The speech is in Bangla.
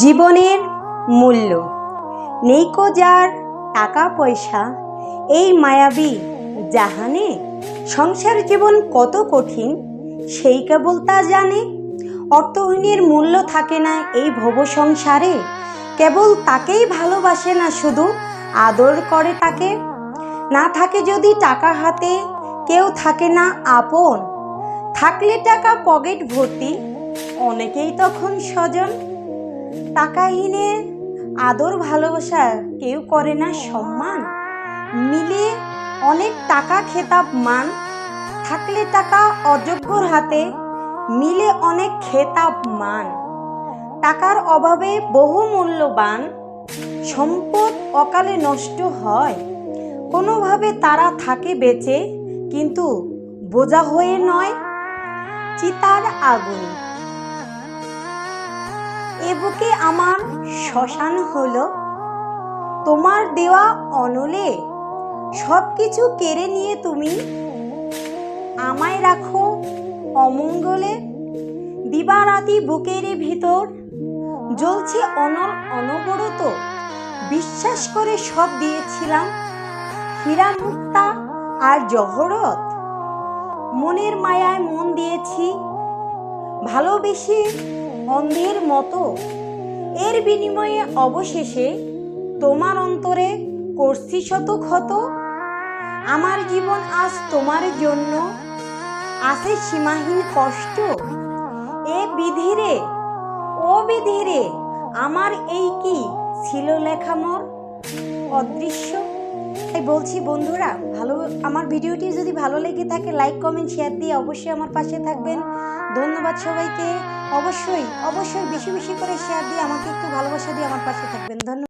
জীবনের মূল্য নেইকো যার টাকা পয়সা, এই মায়াবী জাহানে সংসার জীবন কত কঠিন সেই কেবল তা জানে। অর্থহীনের মূল্য থাকে না এই ভব সংসারে, কেবল তাকেই ভালোবাসে না, শুধু আদর করে তাকে। না থাকে যদি টাকা হাতে, কেউ থাকে না আপন, থাকলে টাকা পকেট ভর্তি, অনেকেই তখন স্বজন। টাকাহীনের আদর ভালোবাসা কেউ করে না সম্মান, মিলে অনেক টাকা খেতাব মান, থাকলে টাকা অযোগ্যর হাতে, মিলে অনেক খেতাব মান। টাকার অভাবে বহু মূল্যবান সম্পদ অকালে নষ্ট হয়, কোনোভাবে তারা থাকে বেঁচে, কিন্তু বোঝা হয়ে নয়। চিতার আগুন এ বুকে আমার শ্মশান হলো, তোমার দেওয়া অনলে সব কিছু কেড়ে নিয়ে তুমি আমায় রাখো অমঙ্গলে। দিবারাতি বুকের ভিতর জ্বলছে অনবরত, বিশ্বাস করে সব দিয়েছিলাম, হীরা মুক্তা আর জহরত। মনের মায়ায় মন দিয়েছি ভালোবেসে অন্ধের মতো, এর বিনিময়ে অবশেষে তোমার অন্তরে করছি শত ক্ষত। আমার জীবন আজ তোমার জন্য আছে সীমাহীন কষ্ট, এ বিধিরে ও বিধিরে আমার এই কি ছিল লেখা মোর অদৃশ্য। তাই বলছি বন্ধুরা, আমার ভিডিওটি যদি ভালো লেগে থাকে লাইক কমেন্ট শেয়ার দিয়ে অবশ্যই আমার পাশে থাকবেন। ধন্যবাদ সবাইকে। অবশ্যই বেশি বেশি করে শেয়ার দিয়ে আমাকে একটু ভালোবাসা দিয়ে আমার পাশে থাকবেন। ধন্যবাদ।